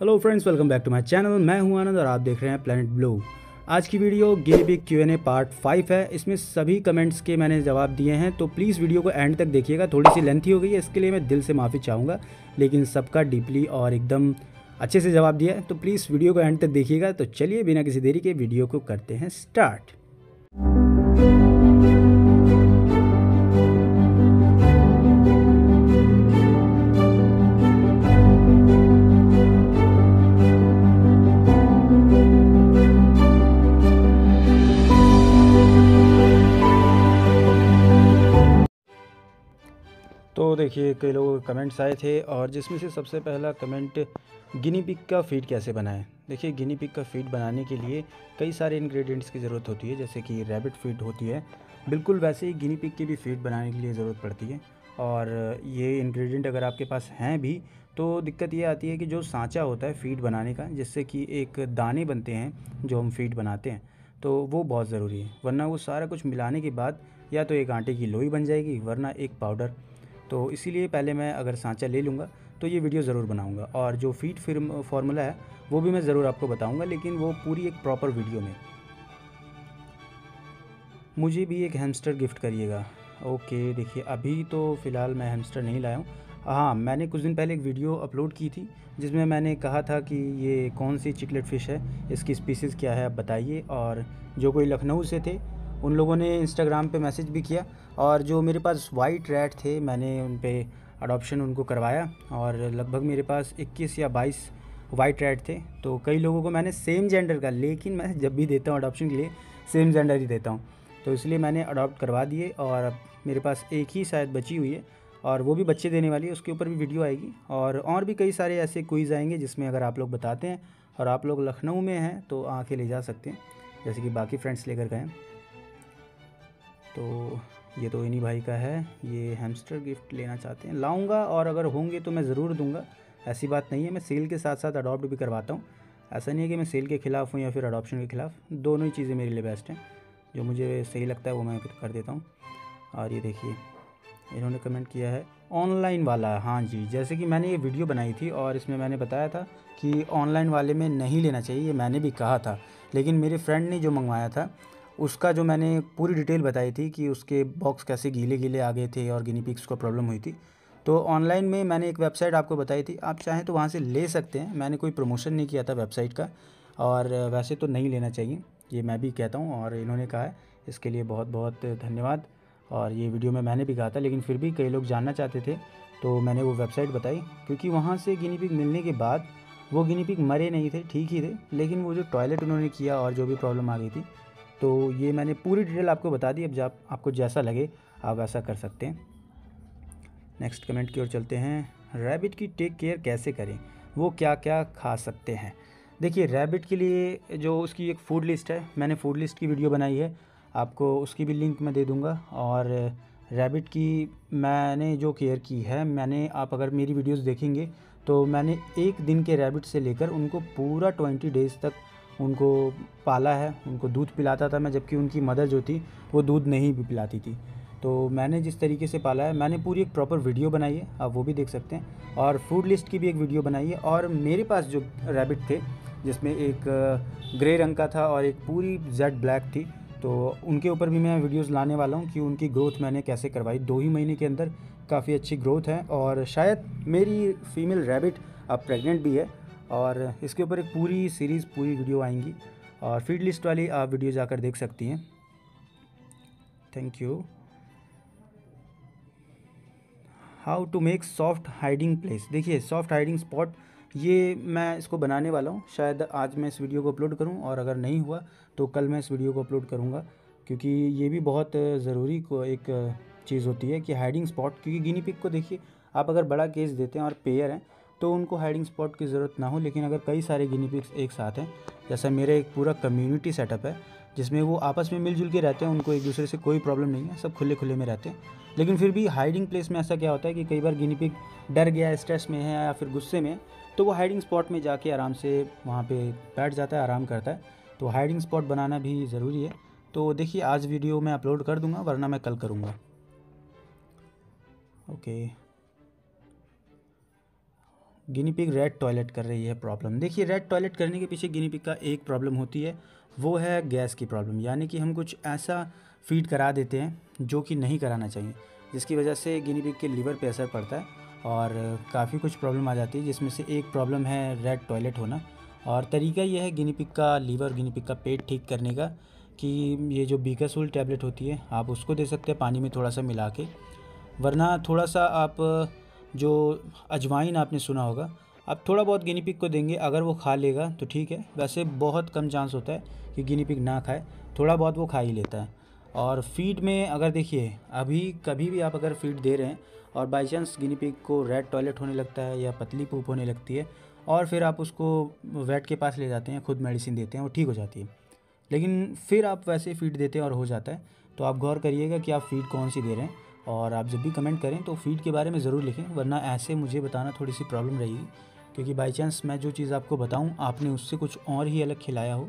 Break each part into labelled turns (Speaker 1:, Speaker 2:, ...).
Speaker 1: Hello friends, welcome back to my channel. मैं हूं आनंद और आप देख रहे हैं प्लैनेट ब्लू। आज की video guinea pig Q&A part 5 है। इसमें सभी कमेंट्स के मैंने जवाब दिए हैं, तो प्लीज़ वीडियो को एंड तक देखिएगा। थोड़ी सी लेंथी हो गई है, इसके लिए मैं दिल से माफ़ी चाहूँगा, लेकिन सबका डीपली और एकदम अच्छे से जवाब दिया है, तो प्लीज़ वीडियो को एंड तक देखिएगा। तो चलिए बिना किसी देरी के वीडियो को करते हैं स्टार्ट। तो देखिए, कई लोगों के कमेंट्स आए थे और जिसमें से सबसे पहला कमेंट गिनी पिग का फीड कैसे बनाएं। देखिए, गिनी पिग का फीड बनाने के लिए कई सारे इंग्रेडिएंट्स की ज़रूरत होती है, जैसे कि रैबिट फीड होती है, बिल्कुल वैसे ही गिनी पिग की भी फीड बनाने के लिए ज़रूरत पड़ती है। और ये इंग्रेडिएंट अगर आपके पास हैं भी, तो दिक्कत ये आती है कि जो सांचा होता है फीड बनाने का, जिससे कि एक दाने बनते हैं जो हम फीड बनाते हैं, तो वो बहुत ज़रूरी है। वरना वो सारा कुछ मिलाने के बाद या तो एक आटे की लोई बन जाएगी, वरना एक पाउडर। तो इसीलिए पहले मैं अगर सांचा ले लूँगा तो ये वीडियो ज़रूर बनाऊँगा, और जो फीड फार्मूला है वो भी मैं ज़रूर आपको बताऊँगा, लेकिन वो पूरी एक प्रॉपर वीडियो में। मुझे भी एक हैमस्टर गिफ्ट करिएगा। ओके, देखिए अभी तो फ़िलहाल मैं हैमस्टर नहीं लाया हूँ। हाँ, मैंने कुछ दिन पहले एक वीडियो अपलोड की थी जिसमें मैंने कहा था कि ये कौन सी चिकलेट फ़िश है, इसकी स्पीसीज़ क्या है, आप बताइए। और जो कोई लखनऊ से थे उन लोगों ने इंस्टाग्राम पे मैसेज भी किया, और जो मेरे पास वाइट रैट थे मैंने उन पे अडॉप्शन उनको करवाया, और लगभग मेरे पास 21 या 22 वाइट रैट थे। तो कई लोगों को मैंने सेम जेंडर का, लेकिन मैं जब भी देता हूँ अडॉप्शन के लिए सेम जेंडर ही देता हूँ, तो इसलिए मैंने अडॉप्ट करवा दिए। और अब मेरे पास एक ही शायद बची हुई है, और वो भी बच्चे देने वाली है, उसके ऊपर भी वीडियो आएगी। और भी कई सारे ऐसे क्विज़ आएंगे जिसमें अगर आप लोग बताते हैं और आप लोग लखनऊ में हैं तो आके ले जा सकते हैं, जैसे कि बाकी फ्रेंड्स लेकर गए। तो ये तो इन्हीं भाई का है, ये हैमस्टर गिफ्ट लेना चाहते हैं, लाऊंगा, और अगर होंगे तो मैं ज़रूर दूंगा। ऐसी बात नहीं है, मैं सेल के साथ साथ अडॉप्ट भी करवाता हूँ। ऐसा नहीं है कि मैं सेल के ख़िलाफ़ हूँ या फिर अडॉप्शन के ख़िलाफ़, दोनों ही चीज़ें मेरे लिए बेस्ट हैं। जो मुझे सही लगता है वो मैं कर देता हूँ। और ये देखिए, इन्होंने कमेंट किया है ऑनलाइन वाला। हाँ जी, जैसे कि मैंने ये वीडियो बनाई थी और इसमें मैंने बताया था कि ऑनलाइन वाले में नहीं लेना चाहिए, ये मैंने भी कहा था। लेकिन मेरे फ्रेंड ने जो मंगवाया था उसका जो मैंने पूरी डिटेल बताई थी कि उसके बॉक्स कैसे गीले गीले आ गए थे और गिनी पिग्स को प्रॉब्लम हुई थी। तो ऑनलाइन में मैंने एक वेबसाइट आपको बताई थी, आप चाहें तो वहाँ से ले सकते हैं। मैंने कोई प्रमोशन नहीं किया था वेबसाइट का, और वैसे तो नहीं लेना चाहिए, ये मैं भी कहता हूँ, और इन्होंने कहा है, इसके लिए बहुत बहुत धन्यवाद। और ये वीडियो में मैंने भी कहा था, लेकिन फिर भी कई लोग जानना चाहते थे तो मैंने वो वेबसाइट बताई, क्योंकि वहाँ से गिनी पिग मिलने के बाद वो गिनी पिग मरे नहीं थे, ठीक ही थे, लेकिन वो जो टॉयलेट उन्होंने किया और जो भी प्रॉब्लम आ गई थी, तो ये मैंने पूरी डिटेल आपको बता दी। अब जब आपको जैसा लगे आप वैसा कर सकते हैं। नेक्स्ट कमेंट की ओर चलते हैं। रैबिट की टेक केयर कैसे करें, वो क्या क्या खा सकते हैं। देखिए, रैबिट के लिए जो उसकी एक फ़ूड लिस्ट है, मैंने फ़ूड लिस्ट की वीडियो बनाई है, आपको उसकी भी लिंक मैं दे दूँगा। और रैबिट की मैंने जो केयर की है, मैंने, आप अगर मेरी वीडियोस देखेंगे तो मैंने एक दिन के रैबिट से लेकर उनको पूरा 20 डेज़ तक उनको पाला है। उनको दूध पिलाता था मैं, जबकि उनकी मदर जो थी वो दूध नहीं भी पिलाती थी। तो मैंने जिस तरीके से पाला है, मैंने पूरी एक प्रॉपर वीडियो बनाई है, आप वो भी देख सकते हैं। और फूड लिस्ट की भी एक वीडियो बनाई है। और मेरे पास जो रैबिट थे, जिसमें एक ग्रे रंग का था और एक पूरी जेड ब्लैक थी, तो उनके ऊपर भी मैं वीडियोस लाने वाला हूँ कि उनकी ग्रोथ मैंने कैसे करवाई। 2 ही महीने के अंदर काफ़ी अच्छी ग्रोथ है, और शायद मेरी फीमेल रैबिट अब प्रेग्नेंट भी है। और इसके ऊपर एक पूरी सीरीज़, पूरी वीडियो आएंगी, और फीड लिस्ट वाली आप वीडियो जाकर देख सकती हैं। Thank you. How to make soft hiding place. देखिए, सॉफ्ट हाइडिंग स्पॉट, ये मैं इसको बनाने वाला हूँ। शायद आज मैं इस वीडियो को अपलोड करूँ, और अगर नहीं हुआ तो कल मैं इस वीडियो को अपलोड करूँगा, क्योंकि ये भी बहुत ज़रूरी को एक चीज़ होती है कि हाइडिंग स्पॉट। क्योंकि गिनी पिग को देखिए, आप अगर बड़ा केस देते हैं और पेयर हैं तो उनको हाइडिंग स्पॉट की ज़रूरत ना हो, लेकिन अगर कई सारे गिनी पिग्स एक साथ हैं, जैसा मेरा एक पूरा कम्युनिटी सेटअप है जिसमें वो आपस में मिलजुल के रहते हैं, उनको एक दूसरे से कोई प्रॉब्लम नहीं है, सब खुले खुले में रहते हैं। लेकिन फिर भी हाइडिंग प्लेस में ऐसा क्या होता है कि कई बार गिनी पिग डर गया, स्ट्रेस में है या फिर गुस्से में, तो वो हाइडिंग स्पॉट में जाके आराम से वहाँ पे बैठ जाता है, आराम करता है। तो हाइडिंग स्पॉट बनाना भी ज़रूरी है। तो देखिए, आज वीडियो मैं अपलोड कर दूँगा, वरना मैं कल करूँगा। Okay, guinea pig red toilet कर रही है प्रॉब्लम। देखिए रेड टॉयलेट करने के पीछे गिनी पिग का एक प्रॉब्लम होती है, वो है गैस की प्रॉब्लम। यानी कि हम कुछ ऐसा फीड करा देते हैं जो कि नहीं कराना चाहिए, जिसकी वजह से गिनी पिग के लीवर पे असर पड़ता है और काफ़ी कुछ प्रॉब्लम आ जाती है, जिसमें से एक प्रॉब्लम है रेड टॉयलेट होना। और तरीका ये है गिनी पिग का लीवर, गिनी पिग का पेट ठीक करने का, कि ये जो बीकासूल टैबलेट होती है आप उसको दे सकते हैं पानी में थोड़ा सा मिला के, वरना थोड़ा सा आप जो अजवाइन आपने सुना होगा, आप थोड़ा बहुत गिनी पिग को देंगे, अगर वो खा लेगा तो ठीक है, वैसे बहुत कम चांस होता है कि गिनी पिग ना खाए, थोड़ा बहुत वो खा ही लेता है। और फीड में अगर देखिए अभी कभी भी आप अगर फीड दे रहे हैं और बाई चांस गिनी पिग को रेड टॉयलेट होने लगता है या पतली पूप होने लगती है और फिर आप उसको वेट के पास ले जाते हैं, खुद मेडिसिन देते हैं, वो ठीक हो जाती है, लेकिन फिर आप वैसे फीड देते हैं और हो जाता है, तो आप गौर करिएगा कि आप फीड कौन सी दे रहे हैं। और आप जब भी कमेंट करें तो फीड के बारे में ज़रूर लिखें, वरना ऐसे मुझे बताना थोड़ी सी प्रॉब्लम रहेगी, क्योंकि बाई चांस मैं जो चीज़ आपको बताऊं आपने उससे कुछ और ही अलग खिलाया हो,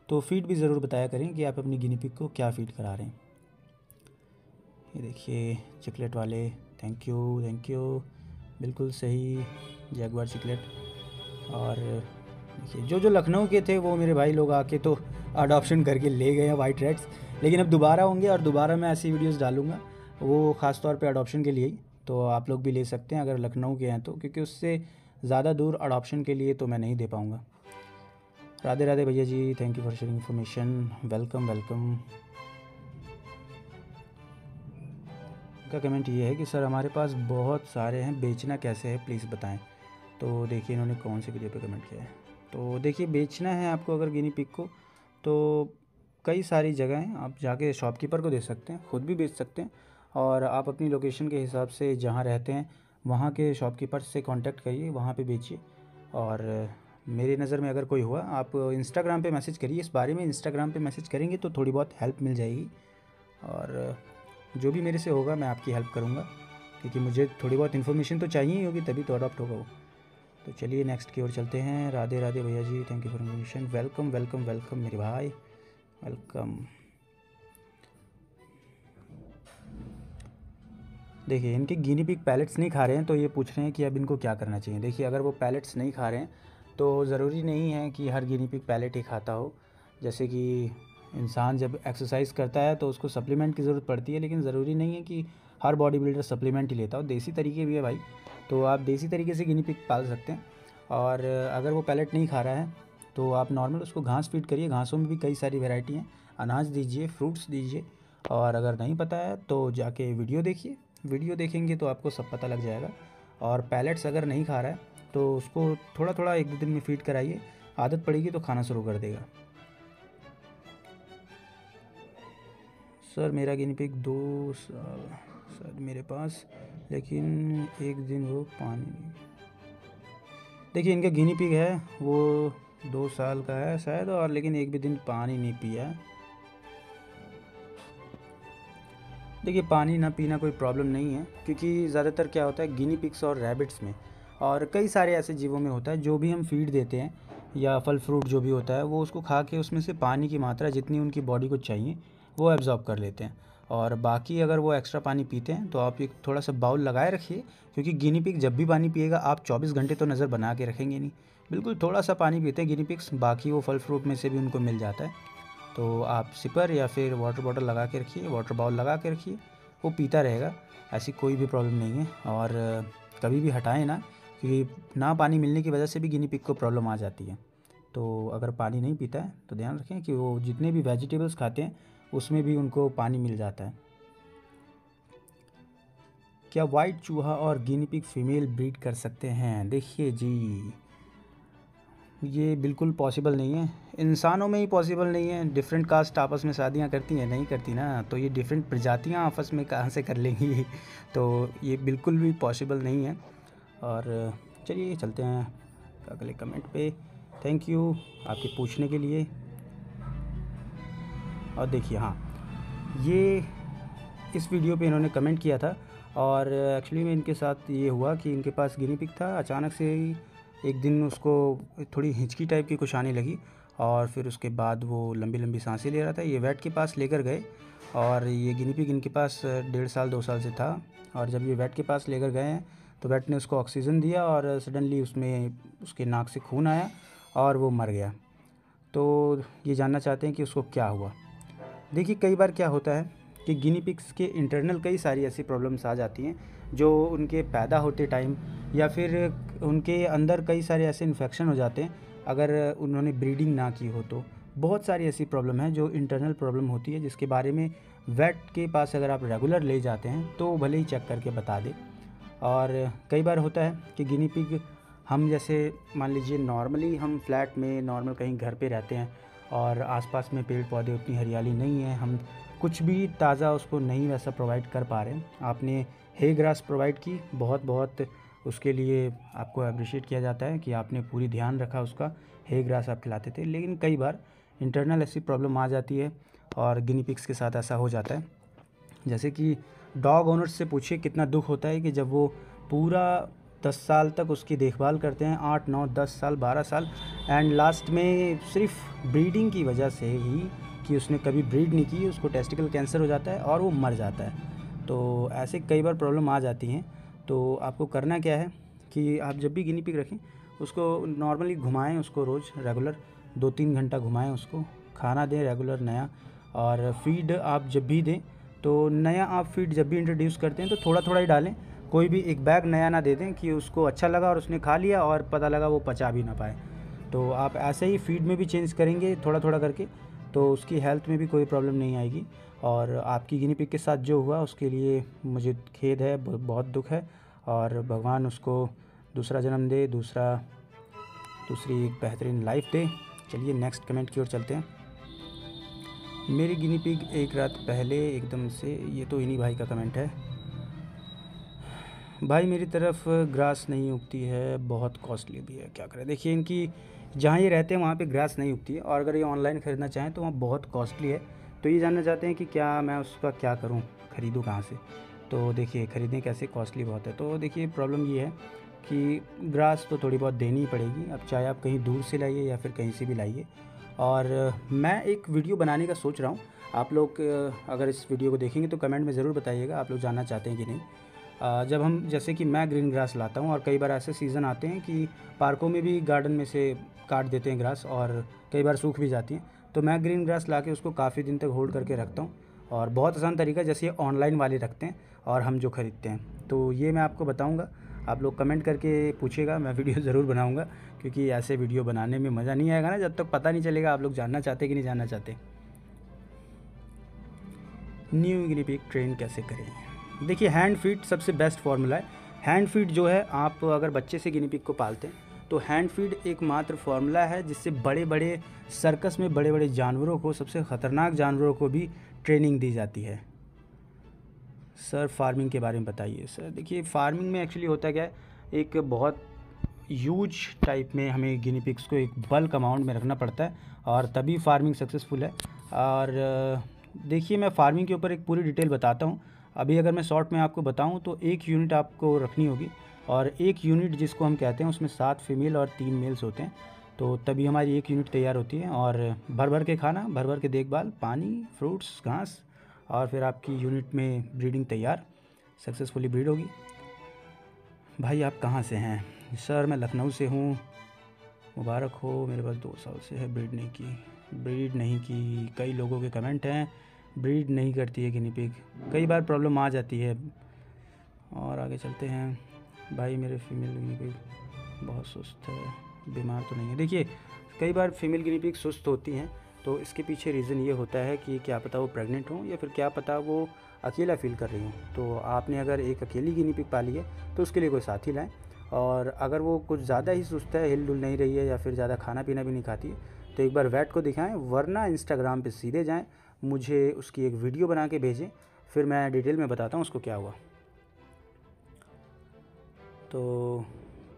Speaker 1: तो फीड भी ज़रूर बताया करें कि आप अपनी गिनी पिग को क्या फ़ीड करा रहे हैं। ये देखिए चिकलेट वाले, थैंक यू, बिल्कुल सही जैगवार चिकलेट। और देखिए जो लखनऊ के थे वो मेरे भाई लोग आके तो अडॉप्शन करके ले गए हैं वाइट रेड्स, लेकिन अब दोबारा होंगे और दोबारा मैं ऐसी वीडियोस डालूंगा, वो ख़ास तौर पे अडॉप्शन के लिए ही, तो आप लोग भी ले सकते हैं अगर लखनऊ के हैं तो, क्योंकि उससे ज़्यादा दूर अडॉप्शन के लिए तो मैं नहीं दे पाऊँगा। राधे राधे भैया जी, thank you for sharing information, welcome. का कमेंट ये है कि सर हमारे पास बहुत सारे हैं, बेचना कैसे है प्लीज़ बताएं। तो देखिए इन्होंने कौन से वीडियो पे कमेंट किया है। तो देखिए बेचना है आपको अगर गिनी पिग को, तो कई सारी जगह हैं, आप जाके शॉपकीपर को दे सकते हैं, ख़ुद भी बेच सकते हैं, और आप अपनी लोकेशन के हिसाब से जहाँ रहते हैं वहाँ के शॉपकीपर से कांटेक्ट करिए, वहाँ पे बेचिए। और मेरी नज़र में अगर कोई हुआ आप इंस्टाग्राम पे मैसेज करिए, इस बारे में इंस्टाग्राम पे मैसेज करेंगे तो थोड़ी बहुत हेल्प मिल जाएगी, और जो भी मेरे से होगा मैं आपकी हेल्प करूँगा, क्योंकि मुझे थोड़ी बहुत इन्फॉर्मेशन तो चाहिए ही होगी, तभी तो अडॉप्ट होगा वो। तो चलिए नेक्स्ट की ओर चलते हैं। राधे राधे भैया जी, thank you for information, welcome मेरे भाई, वेलकम। देखिए इनके गिनी पिग पैलेट्स नहीं खा रहे हैं, तो ये पूछ रहे हैं कि अब इनको क्या करना चाहिए। देखिए अगर वो पैलेट्स नहीं खा रहे हैं तो ज़रूरी नहीं है कि हर गिनी पिग पैलेट ही खाता हो। जैसे कि इंसान जब एक्सरसाइज करता है तो उसको सप्लीमेंट की ज़रूरत पड़ती है, लेकिन ज़रूरी नहीं है कि हर बॉडी बिल्डर सप्लीमेंट ही लेता हो, देसी तरीके भी है भाई, तो आप देसी तरीके से गिनी पिग पाल सकते हैं। और अगर वो पैलेट नहीं खा रहा है तो आप नॉर्मल उसको घास फीड करिए, घासों में भी कई सारी वैरायटी हैं, अनाज दीजिए, फ्रूट्स दीजिए। और अगर नहीं पता है तो जाके वीडियो देखिए, वीडियो देखेंगे तो आपको सब पता लग जाएगा। और पैलेट्स अगर नहीं खा रहा है तो उसको थोड़ा थोड़ा 1-2 दिन में फीड कराइए, आदत पड़ेगी तो खाना शुरू कर देगा। सर मेरा गिनी पिग 2 साल सर मेरे पास, लेकिन एक दिन वो पानी नहीं। देखिए इनका गिनी पिग है वो 2 साल का है शायद, और लेकिन एक भी दिन पानी नहीं पिया। देखिए पानी ना पीना कोई प्रॉब्लम नहीं है, क्योंकि ज़्यादातर क्या होता है गिनी पिग्स और रैबिट्स में और कई सारे ऐसे जीवों में होता है, जो भी हम फीड देते हैं या फल फ्रूट जो भी होता है वो उसको खा के उसमें से पानी की मात्रा जितनी उनकी बॉडी को चाहिए वो एब्जॉर्ब कर लेते हैं। और बाकी अगर वो एक्स्ट्रा पानी पीते हैं तो आप एक थोड़ा सा बाउल लगाए रखिए, क्योंकि गिनी पिग जब भी पानी पिएगा आप 24 घंटे तो नज़र बना के रखेंगे नहीं, बिल्कुल थोड़ा सा पानी पीते हैं गिनी पिग्स, बाकी वो फल फ्रूट में से भी उनको मिल जाता है। तो आप सिपर या फिर वाटर बॉटल लगा के रखिए, वाटर बाउल लगा के रखिए, वो पीता रहेगा, ऐसी कोई भी प्रॉब्लम नहीं है। और कभी भी हटाएं ना, क्योंकि ना पानी मिलने की वजह से भी गिनी पिग को प्रॉब्लम आ जाती है। तो अगर पानी नहीं पीता है तो ध्यान रखें कि वो जितने भी वेजिटेबल्स खाते हैं उसमें भी उनको पानी मिल जाता है। क्या वाइट चूहा और गिनी पिग फीमेल ब्रीड कर सकते हैं? देखिए जी ये बिल्कुल पॉसिबल नहीं है, इंसानों में ही पॉसिबल नहीं है। डिफरेंट कास्ट आपस में शादियां करती हैं? नहीं करती ना, तो ये डिफरेंट प्रजातियां आपस में कहाँ से कर लेंगी तो ये बिल्कुल भी पॉसिबल नहीं है। और चलिए चलते हैं अगले कमेंट पे। थैंक यू आपके पूछने के लिए। और देखिए हाँ, ये इस वीडियो पे इन्होंने कमेंट किया था, और एक्चुअली में इनके साथ ये हुआ कि इनके पास गिनी पिग था, अचानक से ही एक दिन उसको थोड़ी हिचकी टाइप की कुछ आने लगी, और फिर उसके बाद वो लंबी लंबी सांसें ले रहा था। ये वेट के पास लेकर गए, और ये गिनी पिग इनके पास 1.5 साल 2 साल से था, और जब ये वेट के पास लेकर गए हैं तो वेट ने उसको ऑक्सीजन दिया और सडनली उसमें उसके नाक से खून आया और वो मर गया। तो ये जानना चाहते हैं कि उसको क्या हुआ। देखिए कई बार क्या होता है कि गिनी पिग्स के इंटरनल कई सारी ऐसी प्रॉब्लम्स आ जाती हैं जो उनके पैदा होते टाइम या फिर उनके अंदर कई सारे ऐसे इन्फेक्शन हो जाते हैं अगर उन्होंने ब्रीडिंग ना की हो। तो बहुत सारी ऐसी प्रॉब्लम है जो इंटरनल प्रॉब्लम होती है जिसके बारे में वेट के पास अगर आप रेगुलर ले जाते हैं तो भले ही चेक करके बता दे। और कई बार होता है कि गिनी पिग हम जैसे मान लीजिए नॉर्मली हम फ्लैट में नॉर्मल कहीं घर पे रहते हैं और आसपास में पेड़ पौधे उतनी हरियाली नहीं है, हम कुछ भी ताज़ा उसको नहीं वैसा प्रोवाइड कर पा रहे हैं। आपने हे ग्रास प्रोवाइड की, बहुत बहुत उसके लिए आपको अप्रिशिएट किया जाता है कि आपने पूरी ध्यान रखा उसका, हे ग्रास आप खिलाते थे। लेकिन कई बार इंटरनल ऐसी प्रॉब्लम आ जाती है और गिनी पिग्स के साथ ऐसा हो जाता है। जैसे कि डॉग ओनर्स से पूछिए कितना दुख होता है कि जब वो पूरा 10 साल तक उसकी देखभाल करते हैं, 8 9 10 साल 12 साल, एंड लास्ट में सिर्फ ब्रीडिंग की वजह से ही कि उसने कभी ब्रीड नहीं की, उसको टेस्टिकल कैंसर हो जाता है और वो मर जाता है। तो ऐसे कई बार प्रॉब्लम आ जाती हैं। तो आपको करना क्या है कि आप जब भी गिनी पिग रखें उसको नॉर्मली घुमाएं, उसको रोज़ रेगुलर 2-3 घंटा घुमाएं, उसको खाना दें रेगुलर नया, और फीड आप जब भी दें तो नया आप फीड जब भी इंट्रोड्यूस करते हैं तो थोड़ा थोड़ा ही डालें, कोई भी एक बैग नया ना दे दें कि उसको अच्छा लगा और उसने खा लिया और पता लगा वो पचा भी ना पाए। तो आप ऐसे ही फीड में भी चेंज करेंगे थोड़ा थोड़ा करके तो उसकी हेल्थ में भी कोई प्रॉब्लम नहीं आएगी। और आपकी गिनी पिग के साथ जो हुआ उसके लिए मुझे खेद है, बहुत दुख है, और भगवान उसको दूसरा जन्म दे, दूसरी एक बेहतरीन लाइफ दे। चलिए नेक्स्ट कमेंट की ओर चलते हैं। मेरी गिनी पिग एक रात पहले एकदम से, ये तो इन्हीं भाई का कमेंट है। भाई मेरी तरफ ग्रास नहीं उगती है, बहुत कॉस्टली भी है, क्या करें। देखिए इनकी जहाँ ये रहते हैं वहाँ पे ग्रास नहीं उगती है और अगर ये ऑनलाइन ख़रीदना चाहें तो वहाँ बहुत कॉस्टली है। तो ये जानना चाहते हैं कि क्या मैं उसका क्या करूँ, ख़रीदूँ कहाँ से। तो देखिए ख़रीदें कैसे, कॉस्टली बहुत है। तो देखिए प्रॉब्लम ये है कि ग्रास तो थोड़ी बहुत देनी ही पड़ेगी, अब चाहे आप कहीं दूर से लाइए या फिर कहीं से भी लाइए। और मैं एक वीडियो बनाने का सोच रहा हूँ, आप लोग अगर इस वीडियो को देखेंगे तो कमेंट में ज़रूर बताइएगा आप लोग जानना चाहते हैं कि नहीं। जब हम जैसे कि मैं ग्रीन ग्रास लाता हूँ और कई बार ऐसे सीज़न आते हैं कि पार्कों में भी गार्डन में से काट देते हैं ग्रास और कई बार सूख भी जाती हैं, तो मैं ग्रीन ग्रास ला के उसको काफ़ी दिन तक होल्ड करके रखता हूँ। और बहुत आसान तरीका जैसे ये ऑनलाइन वाले रखते हैं और हम जो ख़रीदते हैं, तो ये मैं आपको बताऊँगा। आप लोग कमेंट करके पूछिएगा, मैं वीडियो ज़रूर बनाऊँगा, क्योंकि ऐसे वीडियो बनाने में मज़ा नहीं आएगा ना जब तक पता नहीं चलेगा आप लोग जानना चाहते कि नहीं जानना चाहते। न्यू गिनी पिग ट्रेन कैसे करें। देखिए हैंड फीड सबसे बेस्ट फार्मूला है। हैंड फीड जो है, आप अगर बच्चे से गिनी पिग को पालते हैं तो हैंड फीड एकमात्र फार्मूला है जिससे बड़े बड़े सर्कस में बड़े बड़े जानवरों को, सबसे ख़तरनाक जानवरों को भी ट्रेनिंग दी जाती है। सर फार्मिंग के बारे में बताइए। सर देखिए फार्मिंग में एक्चुअली होता क्या है, एक बहुत ह्यूज टाइप में हमें गिनी पिग्स को एक बल्क अमाउंट में रखना पड़ता है और तभी फार्मिंग सक्सेसफुल है। और देखिए मैं फार्मिंग के ऊपर एक पूरी डिटेल बताता हूँ। अभी अगर मैं शॉर्ट में आपको बताऊँ तो 1 यूनिट आपको रखनी होगी, और 1 यूनिट जिसको हम कहते हैं उसमें 7 फीमेल और 3 मेल्स होते हैं, तो तभी हमारी 1 यूनिट तैयार होती है। और भर भर के खाना, भर भर के देखभाल, पानी, फ्रूट्स, घास, और फिर आपकी यूनिट में ब्रीडिंग तैयार, सक्सेसफुली ब्रीड होगी। भाई आप कहाँ से हैं। सर मैं लखनऊ से हूँ, मुबारक हो, मेरे पास 2 साल से है, ब्रीड नहीं की। कई लोगों के कमेंट हैं ब्रीड नहीं करती है गिनी पिग, कई बार प्रॉब्लम आ जाती है। और आगे चलते हैं। भाई मेरे फीमेल गिनी पिग बहुत सुस्त है, बीमार तो नहीं है। देखिए कई बार फीमेल गिनी पिग सुस्त होती हैं तो इसके पीछे रीज़न ये होता है कि क्या पता वो प्रेग्नेंट हो या फिर क्या पता वो अकेला फील कर रही हो। तो आपने अगर एक अकेली गिनी पिग पाली है तो उसके लिए कोई साथी लाएं। और अगर वो कुछ ज़्यादा ही सुस्त है, हिल डुल नहीं रही है या फिर ज़्यादा खाना पीना भी नहीं खाती है तो एक बार वेट को दिखाएं, वरना इंस्टाग्राम पे सीधे जाएं, मुझे उसकी एक वीडियो बना के भेजें, फिर मैं डिटेल में बताता हूँ उसको क्या हुआ। तो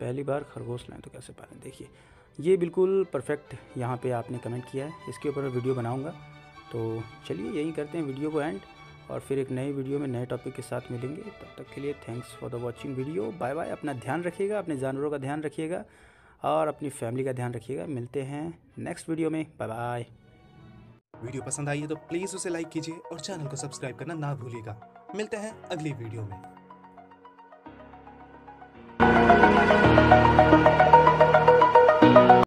Speaker 1: पहली बार खरगोश लाएं तो कैसे पालें। देखिए ये बिल्कुल परफेक्ट यहाँ पे आपने कमेंट किया है, इसके ऊपर मैं वीडियो बनाऊँगा। तो चलिए यही करते हैं वीडियो को एंड, और फिर एक नई वीडियो में नए टॉपिक के साथ मिलेंगे। तब तक के लिए thanks for the watching video, bye bye. अपना ध्यान रखिएगा, अपने जानवरों का ध्यान रखिएगा और अपनी फैमिली का ध्यान रखिएगा। मिलते हैं नेक्स्ट वीडियो में, बाय बाय।
Speaker 2: वीडियो पसंद आई है तो प्लीज़ उसे लाइक कीजिए और चैनल को सब्सक्राइब करना ना भूलिएगा। मिलते हैं अगली वीडियो में।
Speaker 1: है।